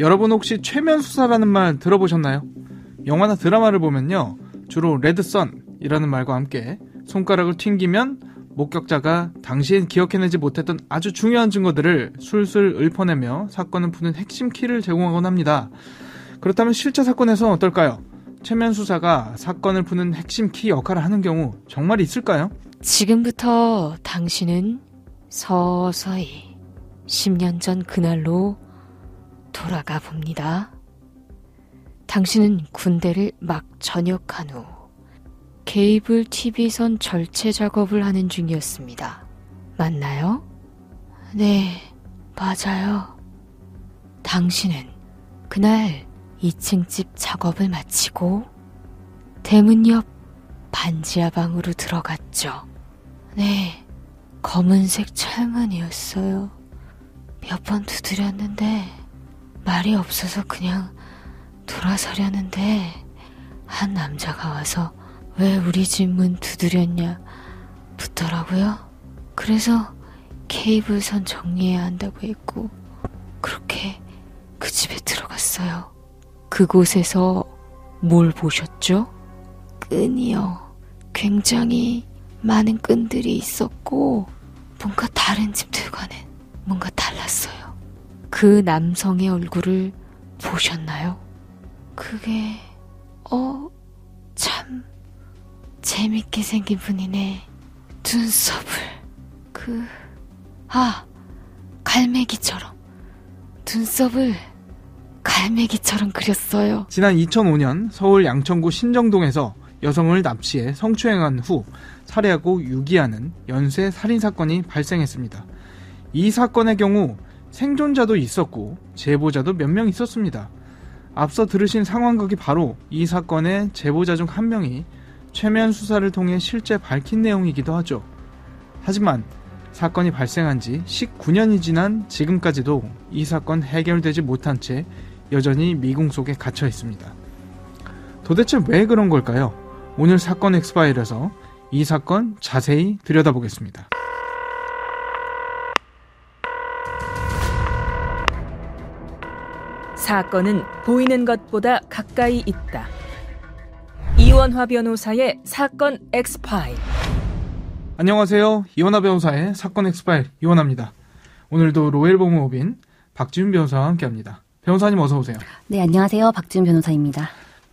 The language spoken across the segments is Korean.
여러분 혹시 최면수사라는 말 들어보셨나요? 영화나 드라마를 보면요, 주로 레드선이라는 말과 함께 손가락을 튕기면 목격자가 당시엔 기억해내지 못했던 아주 중요한 증거들을 술술 읊어내며 사건을 푸는 핵심 키를 제공하곤 합니다. 그렇다면 실제 사건에서는 어떨까요? 최면수사가 사건을 푸는 핵심 키 역할을 하는 경우 정말 있을까요? 지금부터 당신은 서서히 10년 전 그날로 돌아가 봅니다. 당신은 군대를 막 전역한 후 케이블 TV선 절체 작업을 하는 중이었습니다. 맞나요? 네, 맞아요. 당신은 그날 2층 집 작업을 마치고 대문 옆 반지하 방으로 들어갔죠. 네, 검은색 철문이었어요. 몇 번 두드렸는데 말이 없어서 그냥 돌아서려는데 한 남자가 와서 왜 우리 집 문 두드렸냐 묻더라고요. 그래서 케이블선 정리해야 한다고 했고 그렇게 그 집에 들어갔어요. 그곳에서 뭘 보셨죠? 끈이요. 굉장히 많은 끈들이 있었고 뭔가 다른 집들과는 뭔가 달랐어요. 그 남성의 얼굴을 보셨나요? 그게 참 재밌게 생긴 분이네. 눈썹을 갈매기처럼 눈썹을 갈매기처럼 그렸어요. 지난 2005년 서울 양천구 신정동에서 여성을 납치해 성추행한 후 살해하고 유기하는 연쇄 살인사건이 발생했습니다. 이 사건의 경우 생존자도 있었고 제보자도 몇 명 있었습니다. 앞서 들으신 상황극이 바로 이 사건의 제보자 중 한 명이 최면 수사를 통해 실제 밝힌 내용이기도 하죠. 하지만 사건이 발생한 지 19년이 지난 지금까지도 이 사건 해결되지 못한 채 여전히 미궁 속에 갇혀 있습니다. 도대체 왜 그런 걸까요? 오늘 사건 엑스파일에서 이 사건 자세히 들여다보겠습니다. 사건은 보이는 것보다 가까이 있다. 이원화 변호사의 사건 엑스파일. 안녕하세요. 이원화 변호사의 사건 엑스파일 이원화입니다. 오늘도 로엘법무법인 박지훈 변호사와 함께합니다. 변호사님 어서 오세요. 네, 안녕하세요. 박지훈 변호사입니다.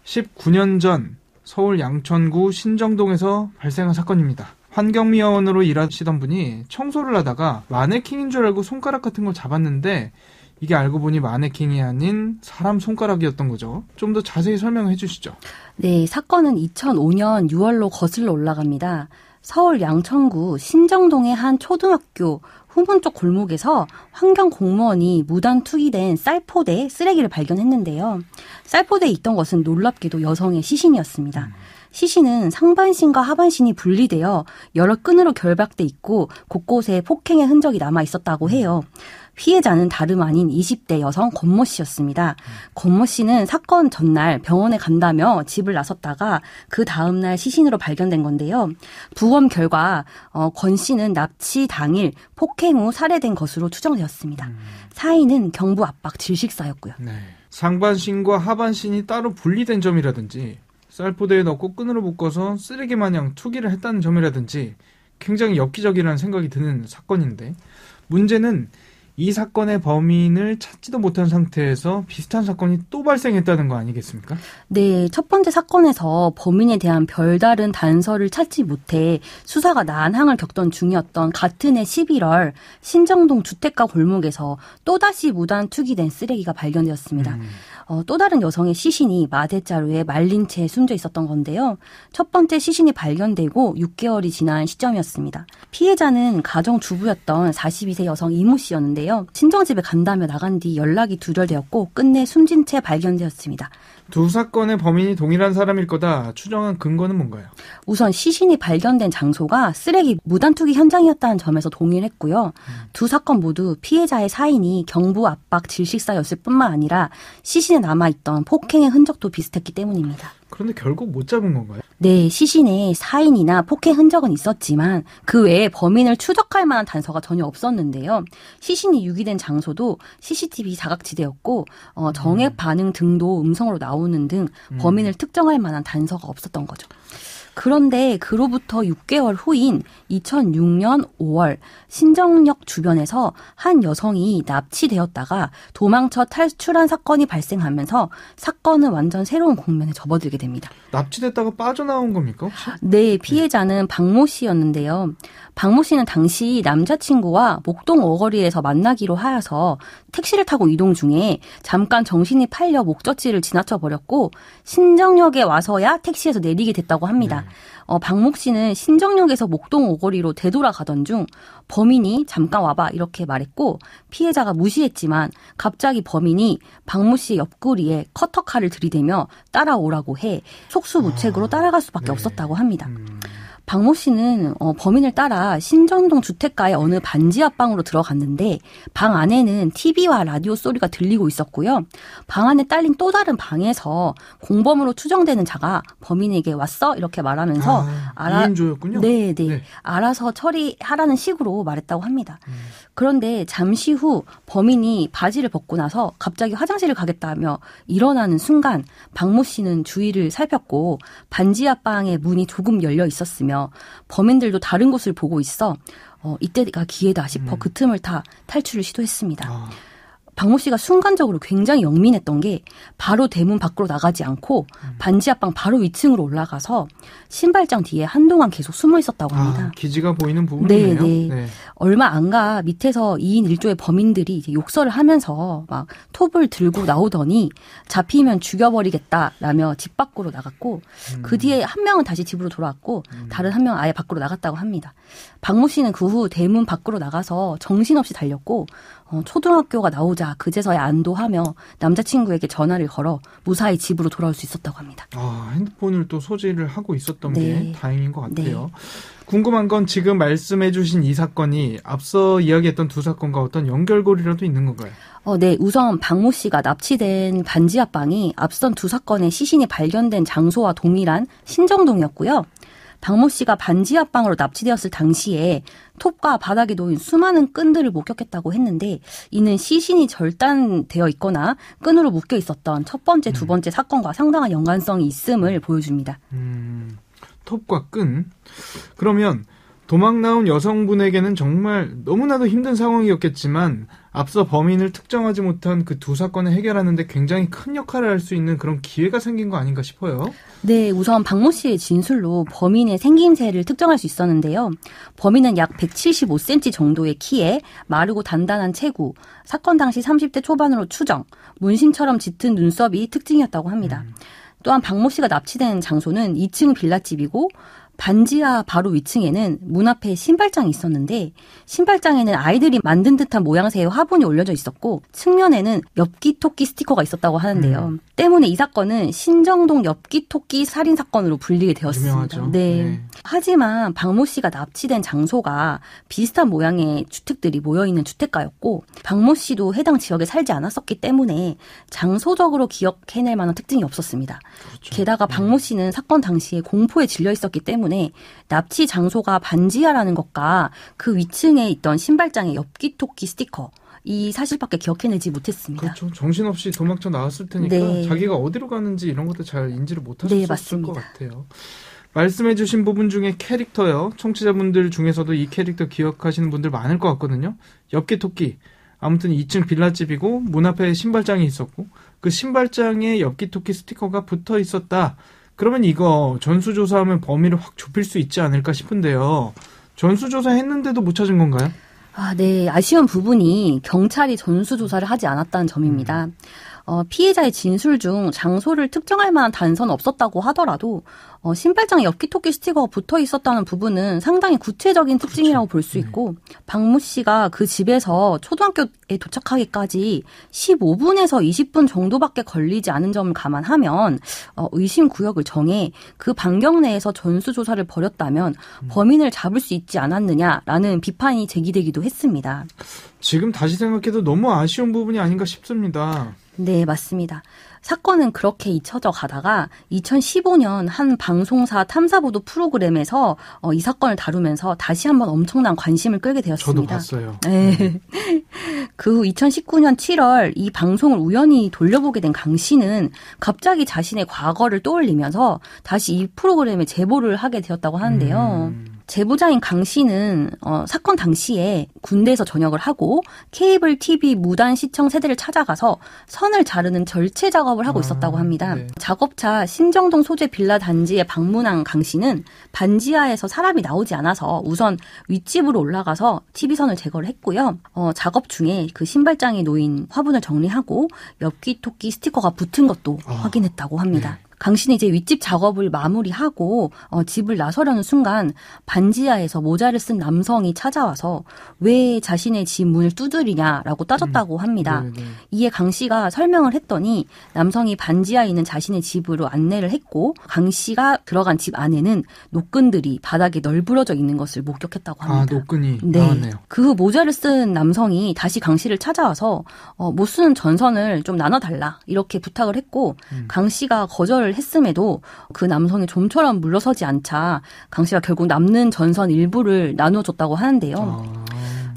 19년 전 서울 양천구 신정동에서 발생한 사건입니다. 환경미화원으로 일하시던 분이 청소를 하다가 마네킹인 줄 알고 손가락 같은 걸 잡았는데 이게 알고 보니 마네킹이 아닌 사람 손가락이었던 거죠. 좀 더 자세히 설명해 주시죠. 네, 사건은 2005년 6월로 거슬러 올라갑니다. 서울 양천구 신정동의 한 초등학교 후문 쪽 골목에서 환경공무원이 무단 투기된 쌀포대 쓰레기를 발견했는데요. 쌀포대에 있던 것은 놀랍게도 여성의 시신이었습니다. 시신은 상반신과 하반신이 분리되어 여러 끈으로 결박돼 있고 곳곳에 폭행의 흔적이 남아 있었다고 해요. 피해자는 다름 아닌 20대 여성 권모 씨였습니다. 권모 씨는 사건 전날 병원에 간다며 집을 나섰다가 그 다음날 시신으로 발견된 건데요. 부검 결과 권 씨는 납치 당일 폭행 후 살해된 것으로 추정되었습니다. 사인은 경부 압박 질식사였고요. 네. 상반신과 하반신이 따로 분리된 점이라든지 쌀포대에 넣고 끈으로 묶어서 쓰레기 마냥 투기를 했다는 점이라든지 굉장히 엽기적이라는 생각이 드는 사건인데, 문제는 이 사건의 범인을 찾지도 못한 상태에서 비슷한 사건이 또 발생했다는 거 아니겠습니까? 네, 첫 번째 사건에서 범인에 대한 별다른 단서를 찾지 못해 수사가 난항을 겪던 중이었던 같은 해 11월 신정동 주택가 골목에서 또다시 무단 투기된 쓰레기가 발견되었습니다. 또 다른 여성의 시신이 마대자루에 말린 채 숨져 있었던 건데요. 첫 번째 시신이 발견되고 6개월이 지난 시점이었습니다. 피해자는 가정주부였던 42세 여성 이모 씨였는데요. 친정집에 간다며 나간 뒤 연락이 두절되었고 끝내 숨진 채 발견되었습니다. 두 사건의 범인이 동일한 사람일 거다 추정한 근거는 뭔가요? 우선 시신이 발견된 장소가 쓰레기 무단 투기 현장이었다는 점에서 동일했고요. 두 사건 모두 피해자의 사인이 경부 압박 질식사였을 뿐만 아니라 시신에 시신에 남아있던 폭행의 흔적도 비슷했기 때문입니다. 그런데 결국 못 잡은 건가요? 네, 시신에 사인이나 폭행 흔적은 있었지만 그 외에 범인을 추적할 만한 단서가 전혀 없었는데요. 시신이 유기된 장소도 CCTV 사각지대였고 정액 반응 등도 음성으로 나오는 등 범인을 특정할 만한 단서가 없었던 거죠. 그런데 그로부터 6개월 후인 2006년 5월 신정역 주변에서 한 여성이 납치되었다가 도망쳐 탈출한 사건이 발생하면서 사건은 완전 새로운 국면에 접어들게 됩니다. 납치됐다가 빠져나온 겁니까 혹시? 네, 피해자는 박모 씨였는데요. 박모 씨는 당시 남자친구와 목동 어거리에서 만나기로 하여서 택시를 타고 이동 중에 잠깐 정신이 팔려 목적지를 지나쳐 버렸고 신정역에 와서야 택시에서 내리게 됐다고 합니다. 박모 씨는 신정역에서 목동 오거리로 되돌아가던 중 범인이 잠깐 와봐 이렇게 말했고 피해자가 무시했지만 갑자기 범인이 박모 씨의 옆구리에 커터칼을 들이대며 따라오라고 해 속수무책으로 따라갈 수밖에 없었다고 합니다. 박모 씨는 범인을 따라 신정동 주택가의 어느 반지 앞방으로 들어갔는데 방 안에는 TV와 라디오 소리가 들리고 있었고요. 방 안에 딸린 또 다른 방에서 공범으로 추정되는 자가 범인에게 왔어? 이렇게 말하면서 2인조였군요. 네. 알아서 처리하라는 식으로 말했다고 합니다. 그런데 잠시 후 범인이 바지를 벗고 나서 갑자기 화장실을 가겠다며 일어나는 순간 박모 씨는 주위를 살폈고 반지 앞방의 문이 조금 열려 있었으며 범인들도 다른 곳을 보고 있어 이때가 기회다 싶어 그 틈을 타 탈출을 시도했습니다. 박모 씨가 순간적으로 굉장히 영민했던 게 바로 대문 밖으로 나가지 않고 반지 앞방 바로 위층으로 올라가서 신발장 뒤에 한동안 계속 숨어 있었다고 합니다. 기지가 보이는 부분이네요. 네. 얼마 안 가 밑에서 2인 1조의 범인들이 이제 욕설을 하면서 막 톱을 들고 나오더니 잡히면 죽여버리겠다라며 집 밖으로 나갔고 그 뒤에 한 명은 다시 집으로 돌아왔고 다른 한 명은 아예 밖으로 나갔다고 합니다. 박모 씨는 그 후 대문 밖으로 나가서 정신없이 달렸고 초등학교가 나오자 그제서야 안도하며 남자친구에게 전화를 걸어 무사히 집으로 돌아올 수 있었다고 합니다. 핸드폰을 또 소지를 하고 있었던 네. 게 다행인 것 같아요. 궁금한 건 지금 말씀해 주신 이 사건이 앞서 이야기했던 두 사건과 어떤 연결고리라도 있는 건가요? 네. 우선 박모 씨가 납치된 반지 앞방이 앞선 두 사건의 시신이 발견된 장소와 동일한 신정동이었고요. 박모 씨가 반지 앞방으로 납치되었을 당시에 톱과 바닥에 놓인 수많은 끈들을 목격했다고 했는데 이는 시신이 절단되어 있거나 끈으로 묶여 있었던 첫 번째, 두 번째 사건과 상당한 연관성이 있음을 보여줍니다. 톱과 끈. 그러면 도망 나온 여성분에게는 정말 너무나도 힘든 상황이었겠지만 앞서 범인을 특정하지 못한 그 두 사건을 해결하는데 굉장히 큰 역할을 할 수 있는 그런 기회가 생긴 거 아닌가 싶어요. 네, 우선 박모 씨의 진술로 범인의 생김새를 특정할 수 있었는데요. 범인은 약 175cm 정도의 키에 마르고 단단한 체구, 사건 당시 30대 초반으로 추정, 문신처럼 짙은 눈썹이 특징이었다고 합니다. 또한 박모 씨가 납치된 장소는 2층 빌라집이고 반지하 바로 위층에는 문 앞에 신발장이 있었는데 신발장에는 아이들이 만든 듯한 모양새의 화분이 올려져 있었고 측면에는 엽기토끼 스티커가 있었다고 하는데요. 때문에 이 사건은 신정동 엽기토끼 살인사건으로 불리게 되었습니다. 유명하죠. 네. 하지만 박모 씨가 납치된 장소가 비슷한 모양의 주택들이 모여있는 주택가였고 박모 씨도 해당 지역에 살지 않았었기 때문에 장소적으로 기억해낼 만한 특징이 없었습니다. 그렇죠. 게다가 박모 씨는 사건 당시에 공포에 질려 있었기 때문에 납치 장소가 반지하라는 것과 그 위층에 있던 신발장의 엽기토끼 스티커 이 사실밖에 기억해내지 못했습니다. 그렇죠. 정신없이 도망쳐 나왔을 테니까 네. 자기가 어디로 가는지 이런 것도 잘 인지를 못하셨을 맞습니다. 것 같아요. 말씀해 주신 부분 중에 캐릭터요. 청취자분들 중에서도 이 캐릭터 기억하시는 분들 많을 것 같거든요. 엽기토끼. 아무튼 2층 빌라집이고 문 앞에 신발장이 있었고 그 신발장에 엽기토끼 스티커가 붙어 있었다. 그러면 이거 전수조사하면 범위를 확 좁힐 수 있지 않을까 싶은데요. 전수조사했는데도 못 찾은 건가요? 네. 아쉬운 부분이 경찰이 전수조사를 하지 않았다는 점입니다. 피해자의 진술 중 장소를 특정할 만한 단서는 없었다고 하더라도 신발장에 엽기토끼 스티커가 붙어 있었다는 부분은 상당히 구체적인 특징이라고 볼 수 있고 박모 씨가 그 집에서 초등학교에 도착하기까지 15분에서 20분 정도밖에 걸리지 않은 점을 감안하면 의심 구역을 정해 그 반경 내에서 전수조사를 벌였다면 범인을 잡을 수 있지 않았느냐라는 비판이 제기되기도 했습니다. 지금 다시 생각해도 너무 아쉬운 부분이 아닌가 싶습니다. 네, 맞습니다. 사건은 그렇게 잊혀져 가다가 2015년 한 방송사 탐사보도 프로그램에서 이 사건을 다루면서 다시 한번 엄청난 관심을 끌게 되었습니다. 저도 봤어요. 네. 그 후 2019년 7월 이 방송을 우연히 돌려보게 된 강 씨는 갑자기 자신의 과거를 떠올리면서 다시 이 프로그램에 제보를 하게 되었다고 하는데요. 제보자인 강 씨는 사건 당시에 군대에서 전역을 하고 케이블 TV 무단 시청 세대를 찾아가서 선을 자르는 절체 작업을 하고 있었다고 합니다. 네. 작업차 신정동 소재 빌라 단지에 방문한 강 씨는 반지하에서 사람이 나오지 않아서 우선 윗집으로 올라가서 TV선을 제거를 했고요. 작업 중에 그 신발장에 놓인 화분을 정리하고 엽기토끼 스티커가 붙은 것도 확인했다고 합니다. 네. 강 씨는 이제 윗집 작업을 마무리하고 집을 나서려는 순간 반지하에서 모자를 쓴 남성이 찾아와서 왜 자신의 집 문을 두드리냐라고 따졌다고 합니다. 네. 이에 강 씨가 설명을 했더니 남성이 반지하에 있는 자신의 집으로 안내를 했고 강 씨가 들어간 집 안에는 노끈들이 바닥에 널브러져 있는 것을 목격했다고 합니다. 노끈이 네. 나왔네요. 그 후 모자를 쓴 남성이 다시 강 씨를 찾아와서 못 쓰는 전선을 좀 나눠달라 이렇게 부탁을 했고 강 씨가 거절을 했음에도 그 남성이 좀처럼 물러서지 않자 강 씨가 결국 남는 전선 일부를 나누어줬다고 하는데요.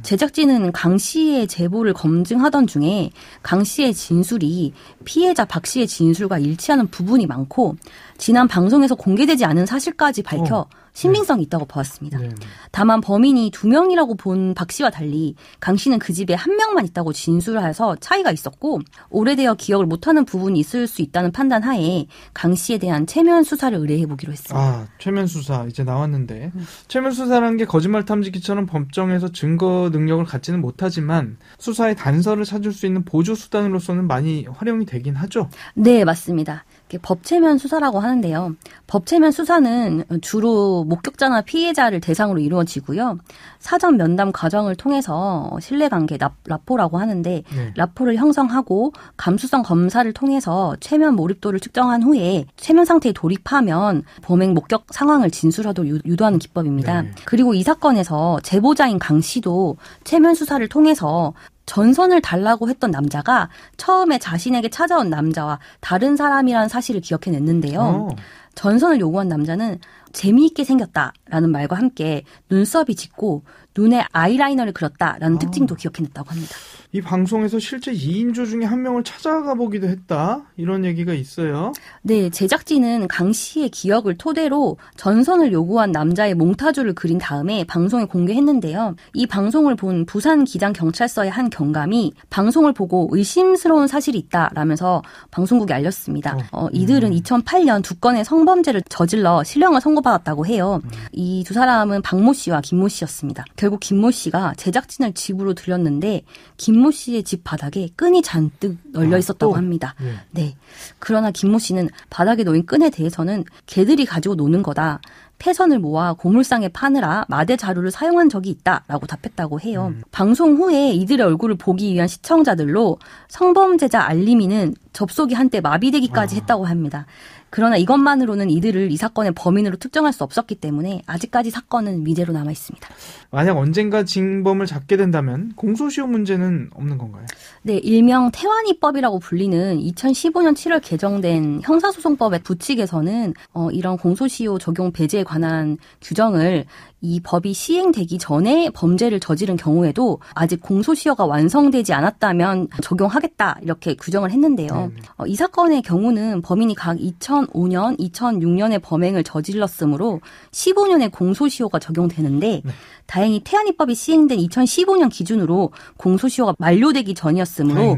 제작진은 강 씨의 제보를 검증하던 중에 강 씨의 진술이 피해자 박 씨의 진술과 일치하는 부분이 많고 지난 방송에서 공개되지 않은 사실까지 밝혀 신빙성이 있다고 보았습니다. 네. 다만 범인이 2명이라고 본 박 씨와 달리 강 씨는 그 집에 1명만 있다고 진술해서 차이가 있었고 오래되어 기억을 못하는 부분이 있을 수 있다는 판단하에 강 씨에 대한 최면 수사를 의뢰해보기로 했습니다. 최면 수사 이제 나왔는데 최면 수사라는 게 거짓말 탐지기처럼 법정에서 증거 능력을 갖지는 못하지만 수사의 단서를 찾을 수 있는 보조 수단으로서는 많이 활용이 되긴 하죠. 네, 맞습니다. 법체면 수사라고 하는데요. 법체면 수사는 주로 목격자나 피해자를 대상으로 이루어지고요. 사전 면담 과정을 통해서 신뢰관계, 라포라고 하는데 라포를 형성하고 감수성 검사를 통해서 최면 몰입도를 측정한 후에 최면 상태에 돌입하면 범행 목격 상황을 진술하도록 유도하는 기법입니다. 네. 그리고 이 사건에서 제보자인 강 씨도 최면 수사를 통해서 전선을 달라고 했던 남자가 처음에 자신에게 찾아온 남자와 다른 사람이라는 사실을 기억해냈는데요. 전선을 요구한 남자는 재미있게 생겼다라는 말과 함께 눈썹이 짙고 눈에 아이라이너를 그렸다라는 특징도 기억해냈다고 합니다. 이 방송에서 실제 2인조 중에 한 명을 찾아가 보기도 했다. 이런 얘기가 있어요. 네, 제작진은 강 씨의 기억을 토대로 전선을 요구한 남자의 몽타주를 그린 다음에 방송에 공개했는데요. 이 방송을 본 부산 기장경찰서의 한 경감이 방송을 보고 의심스러운 사실이 있다라면서 방송국에 알렸습니다. 이들은 2008년 2건의 성범죄를 저질러 실형을 선고받았다고 해요. 이 두 사람은 박모 씨와 김모 씨였습니다. 결국 김모 씨가 제작진을 집으로 들였는데 김모 씨의 집 바닥에 끈이 잔뜩 널려 있었다고 합니다. 네. 그러나 김모 씨는 바닥에 놓인 끈에 대해서는 개들이 가지고 노는 거다. 폐선을 모아 고물상에 파느라 마대 자루를 사용한 적이 있다라고 답했다고 해요. 방송 후에 이들의 얼굴을 보기 위한 시청자들로 성범죄자 알림이는 접속이 한때 마비되기까지 했다고 합니다. 그러나 이것만으로는 이들을 이 사건의 범인으로 특정할 수 없었기 때문에 아직까지 사건은 미제로 남아 있습니다. 만약 언젠가 징범을 잡게 된다면 공소시효 문제는 없는 건가요? 네, 일명 태완이법이라고 불리는 2015년 7월 개정된 형사소송법의 부칙에서는 이런 공소시효 적용 배제에 관한 규정을 이 법이 시행되기 전에 범죄를 저지른 경우에도 아직 공소시효가 완성되지 않았다면 적용하겠다 이렇게 규정을 했는데요. 이 사건의 경우는 범인이 각 2005년, 2006년에 범행을 저질렀으므로 15년의 공소시효가 적용되는데 다행히 태안이법이 시행된 2015년 기준으로 공소시효가 만료되기 전이었으므로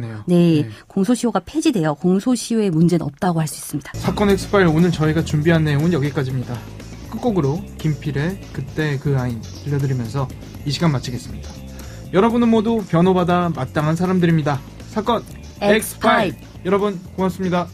공소시효가 폐지되어 공소시효의 문제는 없다고 할 수 있습니다. 사건 엑스파일 오늘 저희가 준비한 내용은 여기까지입니다. 끝곡으로 김필의 그때 그 아이 들려드리면서 이 시간 마치겠습니다. 여러분은 모두 변호받아 마땅한 사람들입니다. 사건 엑스파일 여러분 고맙습니다.